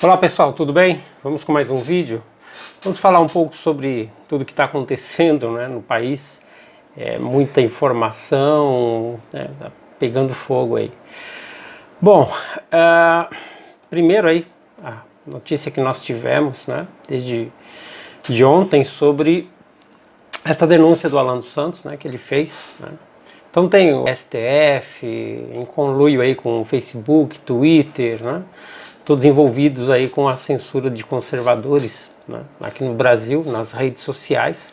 Olá pessoal, tudo bem? Vamos com mais um vídeo. Vamos falar um pouco sobre tudo que está acontecendo, né, no país. Muita informação, né, tá pegando fogo aí. Bom, primeiro aí a notícia que nós tivemos, né, desde de ontem sobre essa denúncia do Alan dos Santos, né, que ele fez, né. Então tem o STF em conluio aí com o Facebook, Twitter, né, todos envolvidos aí com a censura de conservadores, né, aqui no Brasil, nas redes sociais.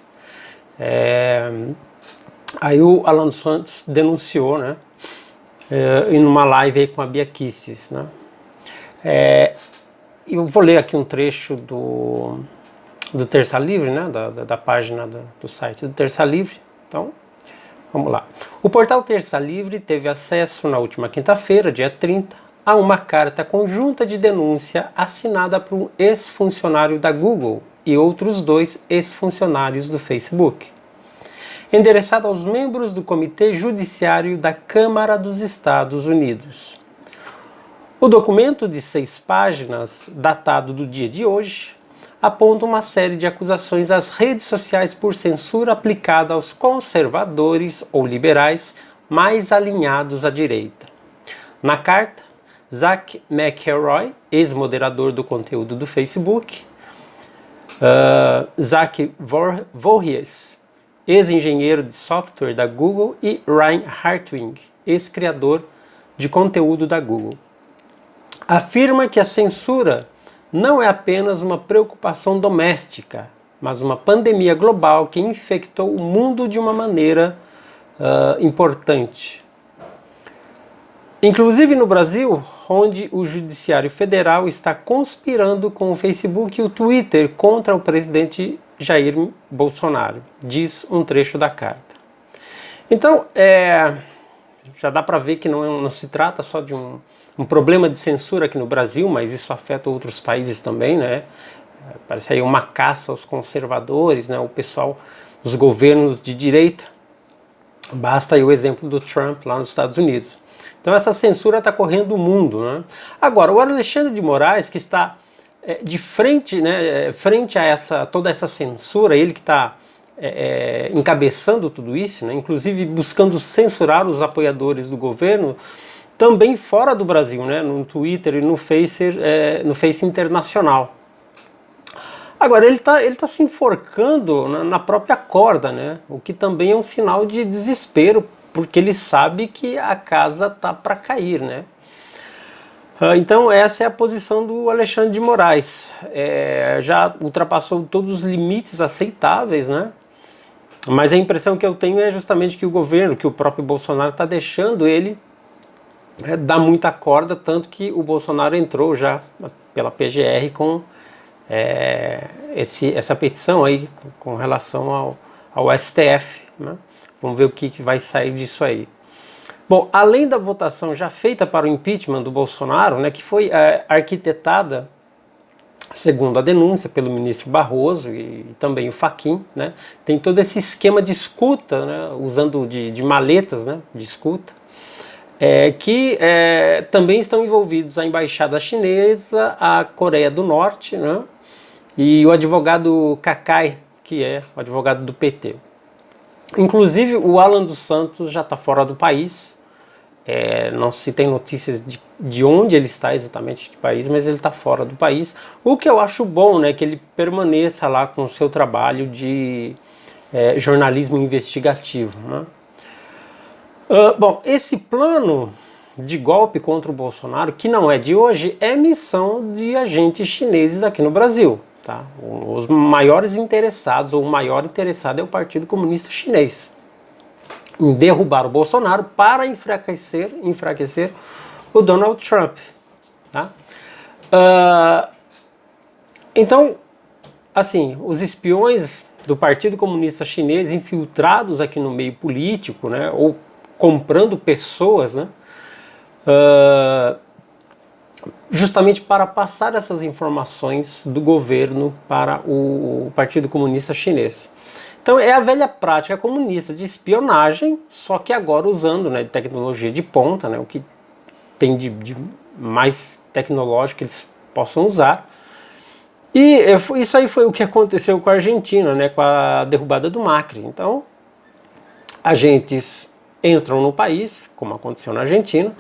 Aí o Alan dos Santos denunciou, né, em uma live aí com a Bia Kicis, né. Eu vou ler aqui um trecho do Terça Livre, né, da página do site do Terça Livre. Então, vamos lá. O portal Terça Livre teve acesso na última quinta-feira, dia 30, a uma carta conjunta de denúncia assinada por um ex-funcionário da Google e outros 2 ex-funcionários do Facebook, endereçada aos membros do Comitê Judiciário da Câmara dos Estados Unidos. O documento de 6 páginas, datado do dia de hoje, aponta uma série de acusações às redes sociais por censura aplicada aos conservadores ou liberais mais alinhados à direita. Na carta, Zach McElroy, ex-moderador do conteúdo do Facebook, Zach Voorhees, ex-engenheiro de software da Google, e Ryan Hartwig, ex-criador de conteúdo da Google, afirma que a censura não é apenas uma preocupação doméstica, mas uma pandemia global que infectou o mundo de uma maneira importante. Inclusive no Brasil, onde o Judiciário Federal está conspirando com o Facebook e o Twitter contra o presidente Jair Bolsonaro, diz um trecho da carta. Então, já dá para ver que não se trata só de um problema de censura aqui no Brasil, mas isso afeta outros países também, né? Parece aí uma caça aos conservadores, né? O pessoal, os governos de direita. Basta aí o exemplo do Trump lá nos Estados Unidos. Então essa censura está correndo o mundo, né? Agora, o Alexandre de Moraes, que está de frente, né, frente a toda essa censura, ele que está encabeçando tudo isso, né, inclusive buscando censurar os apoiadores do governo, também fora do Brasil, né, no Twitter e no Face internacional. Agora, ele tá se enforcando na própria corda, né, o que também é um sinal de desespero, porque ele sabe que a casa tá para cair, né. Então essa é a posição do Alexandre de Moraes. Já ultrapassou todos os limites aceitáveis, né? Mas a impressão que eu tenho é justamente que o governo, que o próprio Bolsonaro está deixando ele dar muita corda, tanto que o Bolsonaro entrou já pela PGR com essa petição aí com relação ao STF, né? Vamos ver o que vai sair disso aí. Bom, além da votação já feita para o impeachment do Bolsonaro, né, que foi arquitetada, segundo a denúncia, pelo ministro Barroso e também o Fachin, né, tem todo esse esquema de escuta, né, usando de maletas, né, de escuta, que também estão envolvidos a embaixada chinesa, a Coreia do Norte, né, e o advogado Cacai, que é o advogado do PT. Inclusive o Alan dos Santos já está fora do país. Não se tem notícias de onde ele está exatamente, de que país, mas ele está fora do país. O que eu acho bom, né, que ele permaneça lá com o seu trabalho de jornalismo investigativo, né? Bom, esse plano de golpe contra o Bolsonaro, que não é de hoje, é missão de agentes chineses aqui no Brasil. Tá? Os maiores interessados, ou o maior interessado é o Partido Comunista Chinês, em derrubar o Bolsonaro para enfraquecer o Donald Trump. Tá? Então, assim, os espiões do Partido Comunista Chinês infiltrados aqui no meio político, né, ou comprando pessoas, né, justamente para passar essas informações do governo para o Partido Comunista Chinês. Então é a velha prática comunista de espionagem, só que agora usando, né, tecnologia de ponta, né, o que tem de mais tecnológico, eles possam usar. E isso aí foi o que aconteceu com a Argentina, né, com a derrubada do Macri. Então, agentes entram no país, como aconteceu na Argentina,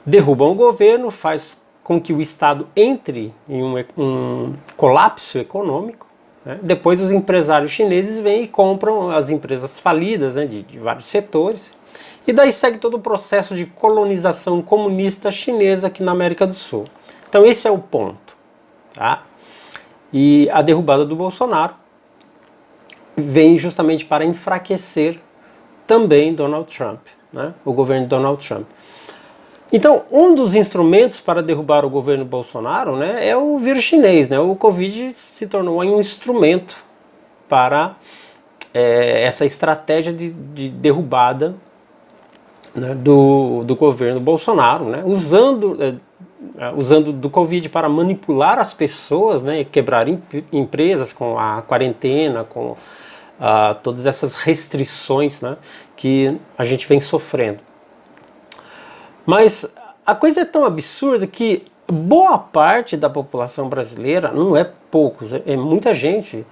derrubam o governo, faz com que o Estado entre em um colapso econômico, né? Depois os empresários chineses vêm e compram as empresas falidas, né, de vários setores, e daí segue todo o processo de colonização comunista chinesa aqui na América do Sul. Então esse é o ponto, tá? E a derrubada do Bolsonaro vem justamente para enfraquecer também Donald Trump, né? O governo de Donald Trump. Então, um dos instrumentos para derrubar o governo Bolsonaro, né, é o vírus chinês, né? O Covid se tornou um instrumento para essa estratégia de derrubada, né, do governo Bolsonaro, né? Usando do Covid para manipular as pessoas, né, e quebrar empresas com a quarentena, com todas essas restrições, né, que a gente vem sofrendo. Mas a coisa é tão absurda que boa parte da população brasileira, não é poucos, é muita gente,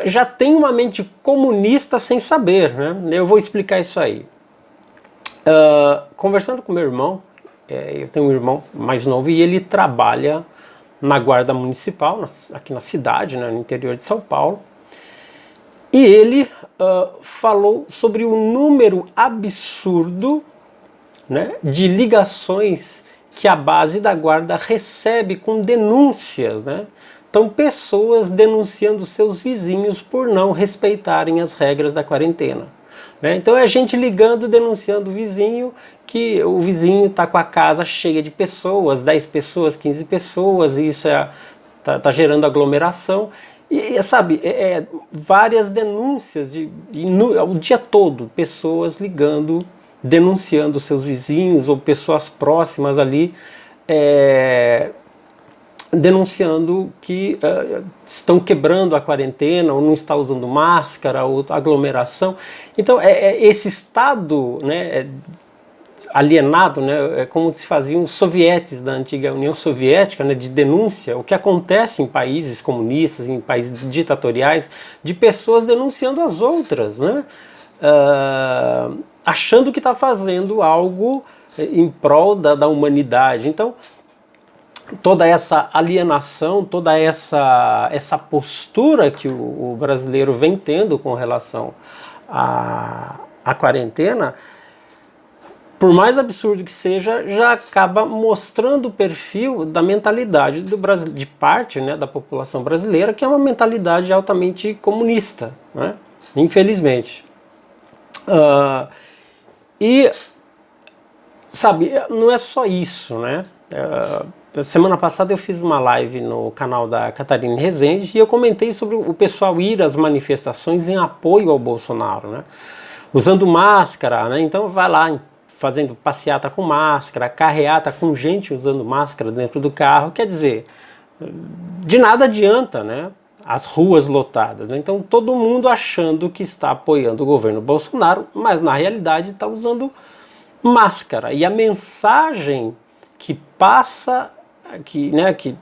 já tem uma mente comunista sem saber, né? Eu vou explicar isso aí. Conversando com meu irmão, eu tenho um irmão mais novo e ele trabalha na guarda municipal, aqui na cidade, né, no interior de São Paulo. E ele falou sobre o número absurdo, né, de ligações que a base da guarda recebe com denúncias, né? Então, pessoas denunciando seus vizinhos por não respeitarem as regras da quarentena, né? Então, é gente ligando, denunciando o vizinho, que o vizinho está com a casa cheia de pessoas, 10 pessoas, 15 pessoas, e isso tá gerando aglomeração. E sabe, várias denúncias o dia todo, pessoas ligando, denunciando seus vizinhos ou pessoas próximas ali, denunciando que estão quebrando a quarentena ou não está usando máscara ou aglomeração. Então esse estado, né, alienado, né, é como se faziam os sovietes da antiga União Soviética, né, de denúncia, o que acontece em países comunistas, em países ditatoriais, de pessoas denunciando as outras, né? Achando que está fazendo algo em prol da humanidade. Então, toda essa alienação, toda essa postura que o brasileiro vem tendo com relação à quarentena, por mais absurdo que seja, já acaba mostrando o perfil da mentalidade do Brasil, de parte, né, da população brasileira, que é uma mentalidade altamente comunista, né? Infelizmente. E, sabe, não é só isso, né? Semana passada eu fiz uma live no canal da Catarina Rezende e eu comentei sobre o pessoal ir às manifestações em apoio ao Bolsonaro, né? Usando máscara, né? Então vai lá fazendo passeata com máscara, carreata com gente usando máscara dentro do carro. Quer dizer, de nada adianta, né? As ruas lotadas, né? Então todo mundo achando que está apoiando o governo Bolsonaro, mas na realidade está usando máscara. E a mensagem que passa, que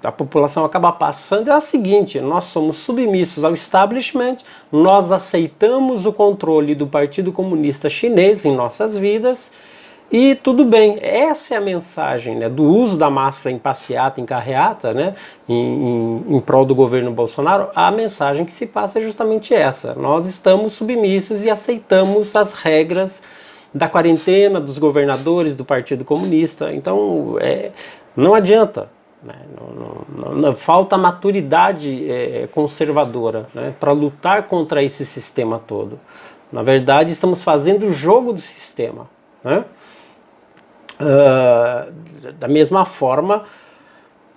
a população acaba passando é a seguinte: nós somos submissos ao establishment, nós aceitamos o controle do Partido Comunista Chinês em nossas vidas e tudo bem. Essa é a mensagem, né, do uso da máscara em passeata, em carreata, né, em prol do governo Bolsonaro. A mensagem que se passa é justamente essa: nós estamos submissos e aceitamos as regras da quarentena, dos governadores, do Partido Comunista. Então, não adianta, né? Não, falta maturidade conservadora, né, para lutar contra esse sistema todo. Na verdade, estamos fazendo o jogo do sistema, né? Da mesma forma,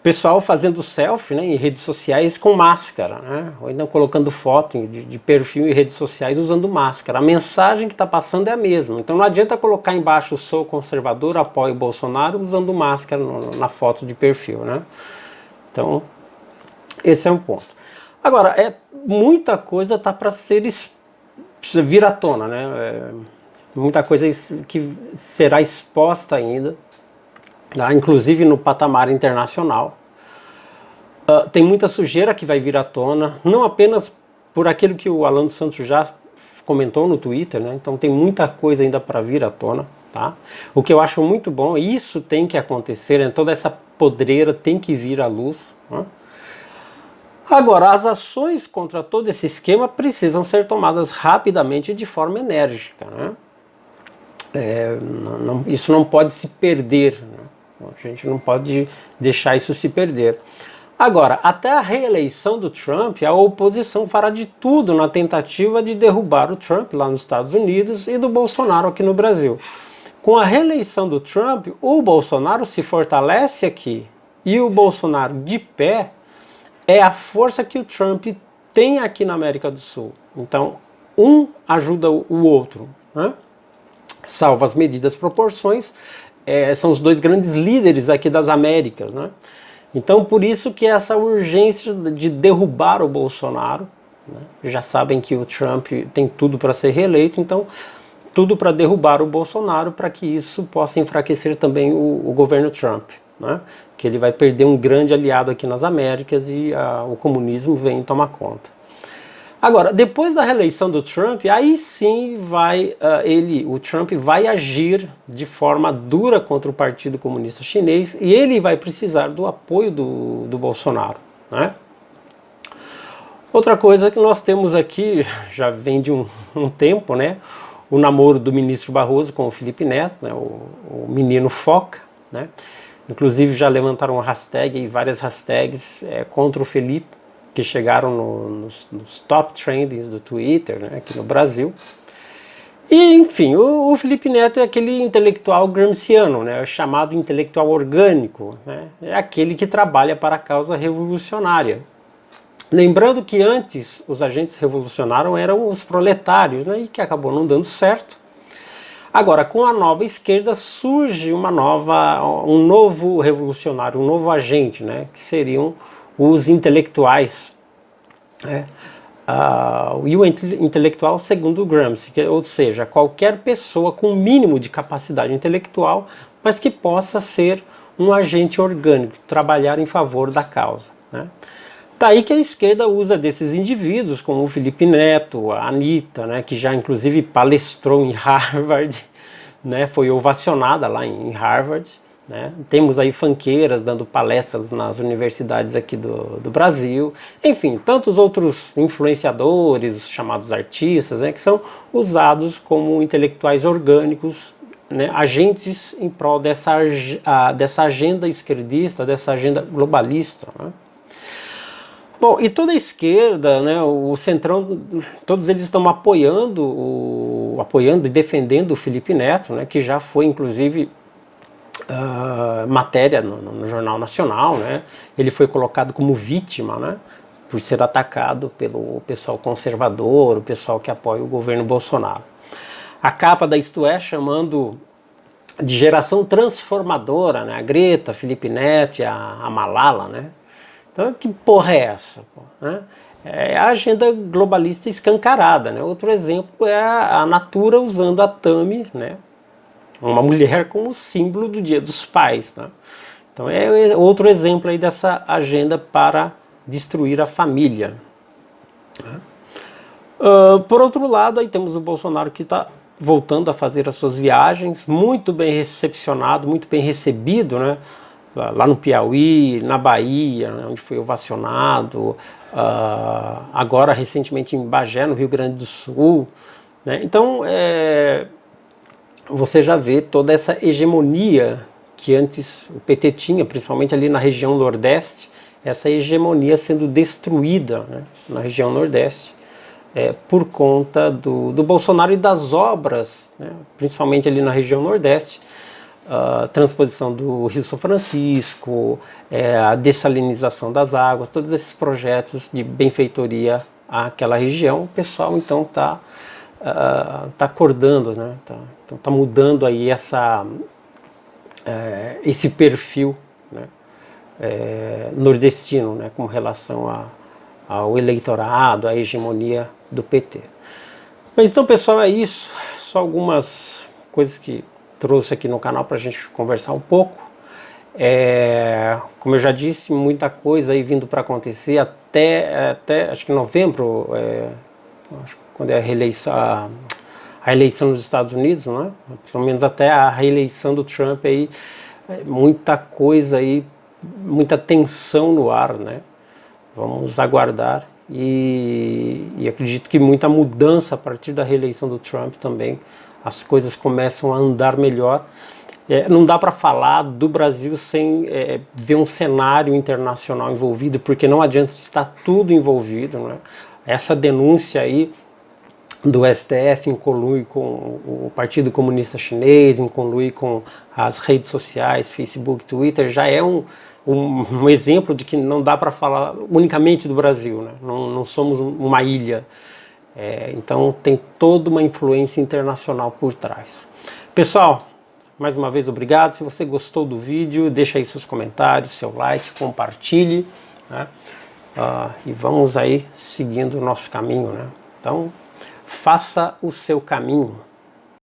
pessoal fazendo selfie, né, em redes sociais com máscara, né, ou ainda colocando foto de perfil em redes sociais usando máscara. A mensagem que está passando é a mesma. Então não adianta colocar embaixo "sou conservador, apoio o Bolsonaro" usando máscara na foto de perfil, né? Então esse é um ponto. Agora, muita coisa está para vir à tona, né? Muita coisa que será exposta ainda, tá? Inclusive no patamar internacional. Tem muita sujeira que vai vir à tona, não apenas por aquilo que o Alan dos Santos já comentou no Twitter, né? Então tem muita coisa ainda para vir à tona, tá? O que eu acho muito bom, isso tem que acontecer, né? Toda essa podreira tem que vir à luz, né? Agora, as ações contra todo esse esquema precisam ser tomadas rapidamente e de forma enérgica, né? Isso não pode se perder, né? A gente não pode deixar isso se perder. Agora, até a reeleição do Trump, a oposição fará de tudo na tentativa de derrubar o Trump lá nos Estados Unidos e do Bolsonaro aqui no Brasil. Com a reeleição do Trump, o Bolsonaro se fortalece aqui e o Bolsonaro de pé é a força que o Trump tem aqui na América do Sul. Então, um ajuda o outro, né? Salvo as medidas proporções, são os dois grandes líderes aqui das Américas, né? Então, por isso que essa urgência de derrubar o Bolsonaro, né? Já sabem que o Trump tem tudo para ser reeleito, então tudo para derrubar o Bolsonaro, para que isso possa enfraquecer também o governo Trump, né? Que ele vai perder um grande aliado aqui nas Américas e o comunismo vem tomar conta. Agora, depois da reeleição do Trump, aí sim o Trump vai agir de forma dura contra o Partido Comunista Chinês e ele vai precisar do apoio do Bolsonaro, né? Outra coisa que nós temos aqui, já vem de um tempo, né? O namoro do ministro Barroso com o Felipe Neto, né? O menino Foca, né? Inclusive já levantaram uma hashtag e várias hashtags contra o Felipe, que chegaram nos top trendings do Twitter, né, aqui no Brasil. E, enfim, o Felipe Neto é aquele intelectual gramsciano, né, chamado intelectual orgânico, né, é aquele que trabalha para a causa revolucionária. Lembrando que antes os agentes revolucionários eram os proletários, né, e que acabou não dando certo. Agora, com a nova esquerda surge um novo revolucionário, um novo agente, né, que seriam os intelectuais, né? E o intelectual segundo o Gramsci, ou seja, qualquer pessoa com um mínimo de capacidade intelectual, mas que possa ser um agente orgânico, trabalhar em favor da causa, né? Daí que a esquerda usa desses indivíduos, como o Felipe Neto, a Anitta, né, que já inclusive palestrou em Harvard, né, foi ovacionada lá em Harvard, né? Temos aí fanqueiras dando palestras nas universidades aqui do Brasil, enfim, tantos outros influenciadores, chamados artistas, né, que são usados como intelectuais orgânicos, né, agentes em prol dessa agenda esquerdista, dessa agenda globalista, né? Bom, e toda a esquerda, né, o Centrão, todos eles estão apoiando e defendendo o Felipe Neto, né, que já foi inclusive matéria no Jornal Nacional, né? Ele foi colocado como vítima, né? Por ser atacado pelo pessoal conservador, o pessoal que apoia o governo Bolsonaro. A capa da Isto É chamando de geração transformadora, né? A Greta, Felipe Neto e a Malala, né? Então, que porra é essa? Né? É a agenda globalista escancarada, né? Outro exemplo é a Natura usando a Tami, né? Uma mulher como símbolo do Dia dos Pais, né? Então é outro exemplo aí dessa agenda para destruir a família. Por outro lado, aí temos o Bolsonaro que está voltando a fazer as suas viagens, muito bem recepcionado, muito bem recebido, né? Lá no Piauí, na Bahia, né, onde foi ovacionado, agora recentemente em Bagé, no Rio Grande do Sul, né? Então, você já vê toda essa hegemonia que antes o PT tinha, principalmente ali na região Nordeste, essa hegemonia sendo destruída, né, na região Nordeste, por conta do Bolsonaro e das obras, né, principalmente ali na região Nordeste, a transposição do Rio São Francisco, a dessalinização das águas, todos esses projetos de benfeitoria àquela região, o pessoal então está acordando, né? Tá mudando aí esse perfil, né? Nordestino, né? Com relação ao eleitorado, à hegemonia do PT. Mas então, pessoal, é isso. Só algumas coisas que trouxe aqui no canal para a gente conversar um pouco. Como eu já disse, muita coisa aí vindo para acontecer até acho que novembro, quando é a eleição nos Estados Unidos, não é? Pelo menos até a reeleição do Trump aí, muita coisa aí, muita tensão no ar, né? Vamos aguardar e acredito que muita mudança a partir da reeleição do Trump também. As coisas começam a andar melhor. Não dá para falar do Brasil sem ver um cenário internacional envolvido, porque não adianta estar tudo envolvido, né? Essa denúncia aí do STF em conluio com o Partido Comunista Chinês, em conluio com as redes sociais, Facebook, Twitter, já é um exemplo de que não dá para falar unicamente do Brasil, né? Não somos uma ilha. Então tem toda uma influência internacional por trás. Pessoal, mais uma vez obrigado. Se você gostou do vídeo, deixa aí seus comentários, seu like, compartilhe, né? E vamos aí seguindo o nosso caminho, né? Então, faça o seu caminho.